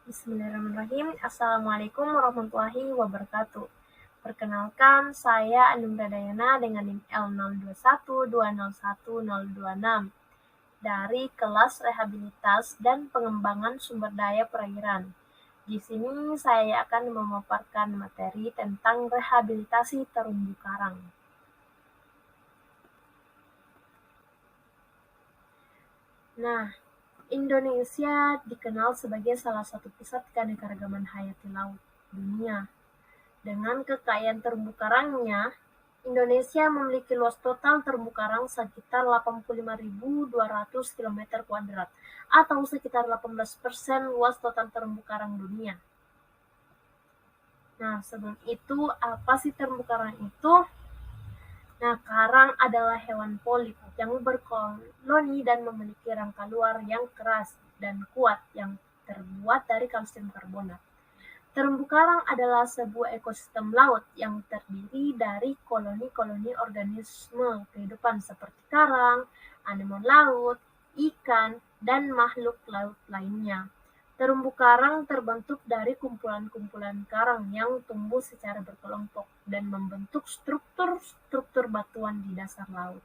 Bismillahirrahmanirrahim. Assalamualaikum warahmatullahi wabarakatuh. Perkenalkan, saya Anum Radayana dengan NIM L0212011026 dari kelas Rehabilitas dan Pengembangan Sumber Daya Perairan. Di sini saya akan memaparkan materi tentang rehabilitasi terumbu karang. Nah, Indonesia dikenal sebagai salah satu pusat keanekaragaman hayati laut dunia. Dengan kekayaan terumbu karangnya, Indonesia memiliki luas total terumbu karang sekitar 85.200 km kuadrat atau sekitar 18% luas total terumbu karang dunia. Nah, sebelum itu, apa sih terumbu karang itu? Nah, karang adalah hewan polip yang berkoloni dan memiliki rangka luar yang keras dan kuat yang terbuat dari kalsium karbonat. Terumbu karang adalah sebuah ekosistem laut yang terdiri dari koloni-koloni organisme kehidupan seperti karang, anemon laut, ikan, dan makhluk laut lainnya. Terumbu karang terbentuk dari kumpulan-kumpulan karang yang tumbuh secara berkelompok dan membentuk struktur-struktur batuan di dasar laut.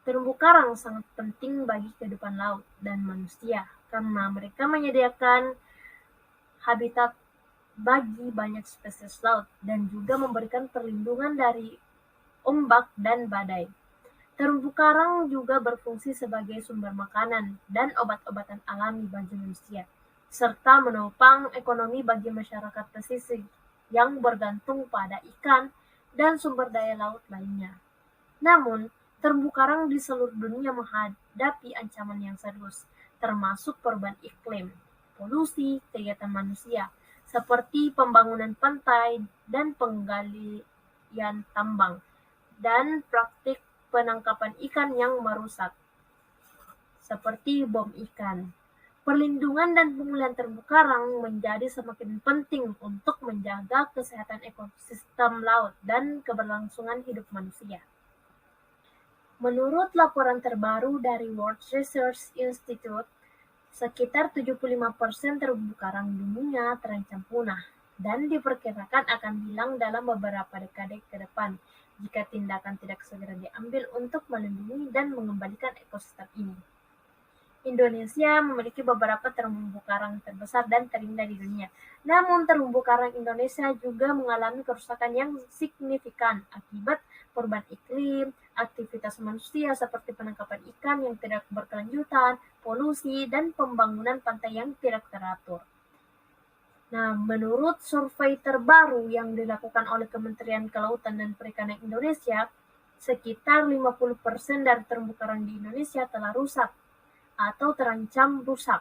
Terumbu karang sangat penting bagi kehidupan laut dan manusia karena mereka menyediakan habitat bagi banyak spesies laut dan juga memberikan perlindungan dari ombak dan badai. Terumbu karang juga berfungsi sebagai sumber makanan dan obat-obatan alami bagi manusia, serta menopang ekonomi bagi masyarakat pesisir yang bergantung pada ikan dan sumber daya laut lainnya. Namun, terumbu karang di seluruh dunia menghadapi ancaman yang serius, termasuk perubahan iklim, polusi, kegiatan manusia, seperti pembangunan pantai dan penggalian tambang, dan praktik penangkapan ikan yang merusak, seperti bom ikan. Perlindungan dan pemulihan terumbu karang menjadi semakin penting untuk menjaga kesehatan ekosistem laut dan keberlangsungan hidup manusia. Menurut laporan terbaru dari World Resources Institute, sekitar 75% terumbu karang dunia terancam punah dan diperkirakan akan hilang dalam beberapa dekade ke depan jika tindakan tidak segera diambil untuk melindungi dan mengembalikan ekosistem ini. Indonesia memiliki beberapa terumbu karang terbesar dan terindah di dunia. Namun terumbu karang Indonesia juga mengalami kerusakan yang signifikan akibat perubahan iklim, aktivitas manusia seperti penangkapan ikan yang tidak berkelanjutan, polusi, dan pembangunan pantai yang tidak teratur. Nah, menurut survei terbaru yang dilakukan oleh Kementerian Kelautan dan Perikanan Indonesia, sekitar 50% dari terumbu karang di Indonesia telah rusak atau terancam rusak.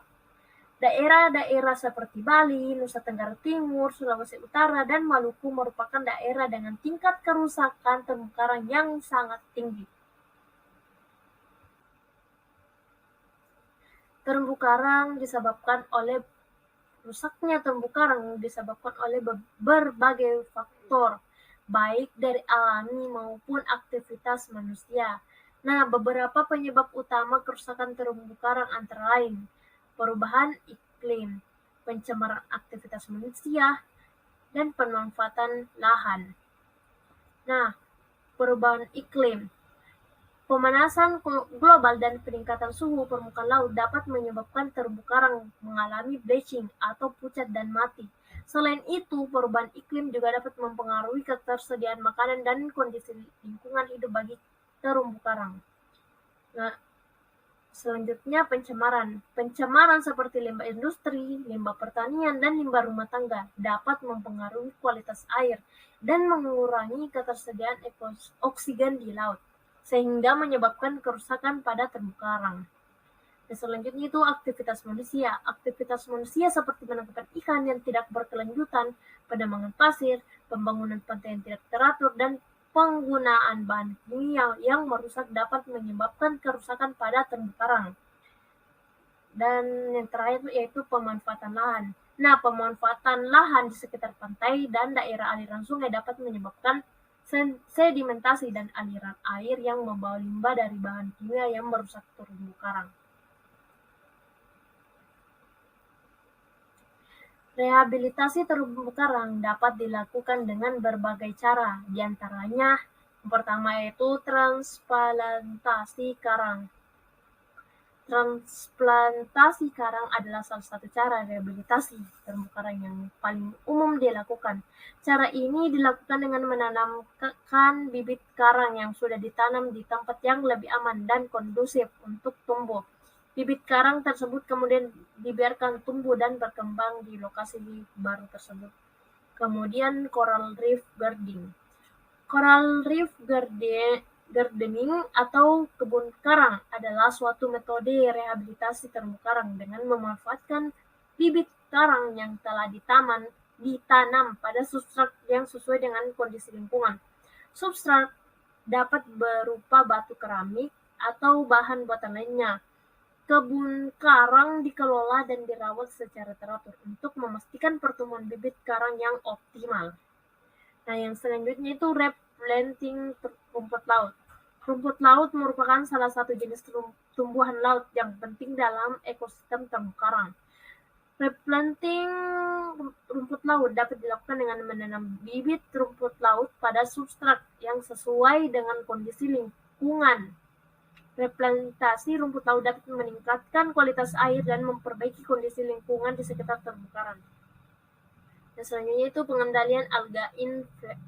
Daerah-daerah seperti Bali, Nusa Tenggara Timur, Sulawesi Utara, dan Maluku merupakan daerah dengan tingkat kerusakan terumbu karang yang sangat tinggi. Terumbu karang disebabkan oleh rusaknya terumbu karang disebabkan oleh berbagai faktor, baik dari alami maupun aktivitas manusia. Nah, beberapa penyebab utama kerusakan terumbu karang antara lain perubahan iklim, pencemaran aktivitas manusia, dan pemanfaatan lahan. Nah, perubahan iklim. Pemanasan global dan peningkatan suhu permukaan laut dapat menyebabkan terumbu karang mengalami bleaching atau pucat dan mati. Selain itu, perubahan iklim juga dapat mempengaruhi ketersediaan makanan dan kondisi lingkungan hidup bagi terumbu karang. Nah, selanjutnya pencemaran. Pencemaran seperti limbah industri, limbah pertanian, dan limbah rumah tangga dapat mempengaruhi kualitas air dan mengurangi ketersediaan oksigen di laut, sehingga menyebabkan kerusakan pada terumbu karang. Dan selanjutnya itu aktivitas manusia. Aktivitas manusia seperti penangkapan ikan yang tidak berkelanjutan, penambangan pasir, pembangunan pantai yang tidak teratur, dan penggunaan bahan kimia yang merusak dapat menyebabkan kerusakan pada terumbu karang. Dan yang terakhir yaitu pemanfaatan lahan. Nah, pemanfaatan lahan di sekitar pantai dan daerah aliran sungai dapat menyebabkan sedimentasi dan aliran air yang membawa limbah dari bahan kimia yang merusak terumbu karang. Rehabilitasi terumbu karang dapat dilakukan dengan berbagai cara, di antaranya yang pertama yaitu transplantasi karang. Transplantasi karang adalah salah satu cara rehabilitasi terumbu karang yang paling umum dilakukan. Cara ini dilakukan dengan menanamkan bibit karang yang sudah ditanam di tempat yang lebih aman dan kondusif untuk tumbuh. Bibit karang tersebut kemudian dibiarkan tumbuh dan berkembang di lokasi baru tersebut. Kemudian coral reef gardening. Coral reef gardening atau kebun karang adalah suatu metode rehabilitasi terumbu karang dengan memanfaatkan bibit karang yang telah ditanam pada substrat yang sesuai dengan kondisi lingkungan. Substrat dapat berupa batu keramik atau bahan buatan lainnya. Kebun karang dikelola dan dirawat secara teratur untuk memastikan pertumbuhan bibit karang yang optimal. Nah, yang selanjutnya itu replanting rumput laut. Rumput laut merupakan salah satu jenis tumbuhan laut yang penting dalam ekosistem terumbu karang. Replanting rumput laut dapat dilakukan dengan menanam bibit rumput laut pada substrat yang sesuai dengan kondisi lingkungan. Replantasi rumput laut dapat meningkatkan kualitas air dan memperbaiki kondisi lingkungan di sekitar terumbu karang. Dan selanjutnya itu pengendalian alga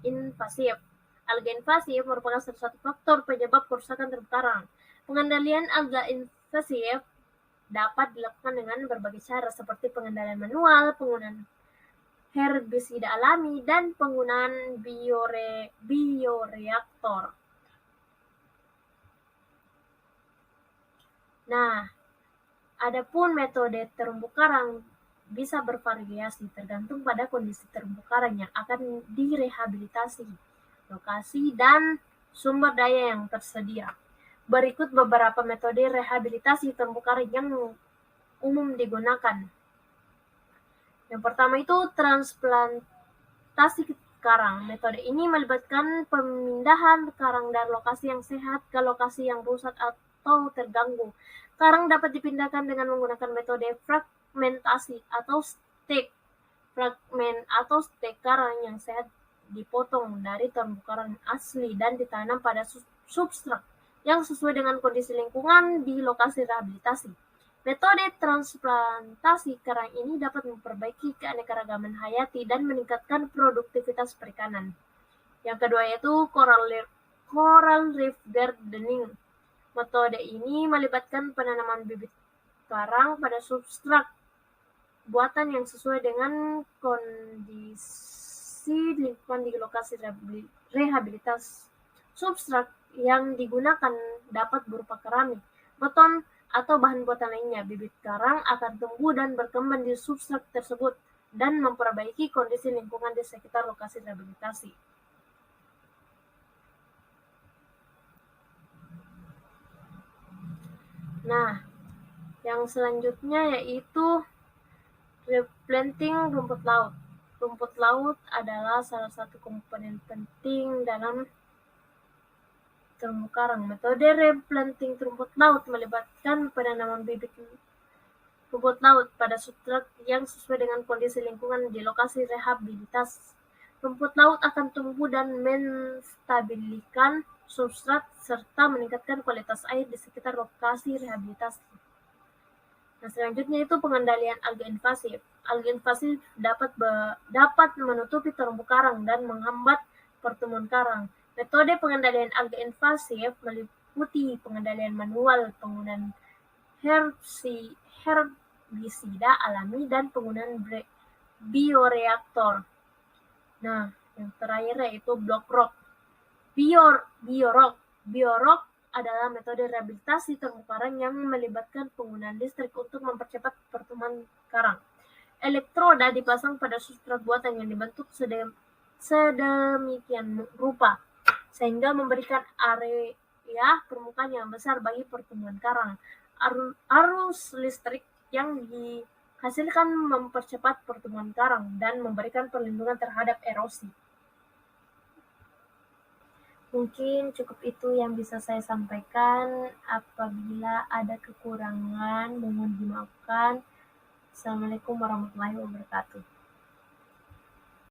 invasif. Alga invasif merupakan salah satu faktor penyebab kerusakan terumbu karang. Pengendalian alga invasif dapat dilakukan dengan berbagai cara seperti pengendalian manual, penggunaan herbisida alami, dan penggunaan bioreaktor. Nah, adapun metode terumbu karang bisa bervariasi tergantung pada kondisi terumbu karang yang akan direhabilitasi, lokasi, dan sumber daya yang tersedia. Berikut beberapa metode rehabilitasi terumbu karang yang umum digunakan. Yang pertama itu transplantasi karang. Metode ini melibatkan pemindahan karang dari lokasi yang sehat ke lokasi yang rusak atau terganggu. Karang dapat dipindahkan dengan menggunakan metode fragmentasi atau stek. Fragmen atau stek karang yang sehat dipotong dari terumbu karang asli dan ditanam pada substrat yang sesuai dengan kondisi lingkungan di lokasi rehabilitasi. Metode transplantasi karang ini dapat memperbaiki keanekaragaman hayati dan meningkatkan produktivitas perikanan. Yang kedua yaitu coral reef gardening. Metode ini melibatkan penanaman bibit karang pada substrat buatan yang sesuai dengan kondisi lingkungan di lokasi rehabilitasi. Substrat yang digunakan dapat berupa keramik, beton, atau bahan buatan lainnya. Bibit karang akan tumbuh dan berkembang di substrat tersebut dan memperbaiki kondisi lingkungan di sekitar lokasi rehabilitasi. Nah, yang selanjutnya yaitu replanting rumput laut. Rumput laut adalah salah satu komponen penting dalam terumbu karang. Metode replanting rumput laut melibatkan penanaman bibit rumput laut pada substrat yang sesuai dengan kondisi lingkungan di lokasi rehabilitasi. Rumput laut akan tumbuh dan menstabilkan substrat serta meningkatkan kualitas air di sekitar lokasi rehabilitasi. Nah, selanjutnya itu pengendalian alga invasif. Alga invasif dapat menutupi terumbu karang dan menghambat pertumbuhan karang. Metode pengendalian alga invasif meliputi pengendalian manual, penggunaan herbisida alami, dan penggunaan bioreaktor. Nah, yang terakhir yaitu block rock. Biorock adalah metode rehabilitasi terumbu karang yang melibatkan penggunaan listrik untuk mempercepat pertumbuhan karang. Elektroda dipasang pada substrat buatan yang dibentuk sedemikian rupa sehingga memberikan area permukaan yang besar bagi pertumbuhan karang. Arus listrik yang dihasilkan mempercepat pertumbuhan karang dan memberikan perlindungan terhadap erosi. Mungkin cukup itu yang bisa saya sampaikan. Apabila ada kekurangan, mohon dimaafkan. Assalamualaikum warahmatullahi wabarakatuh.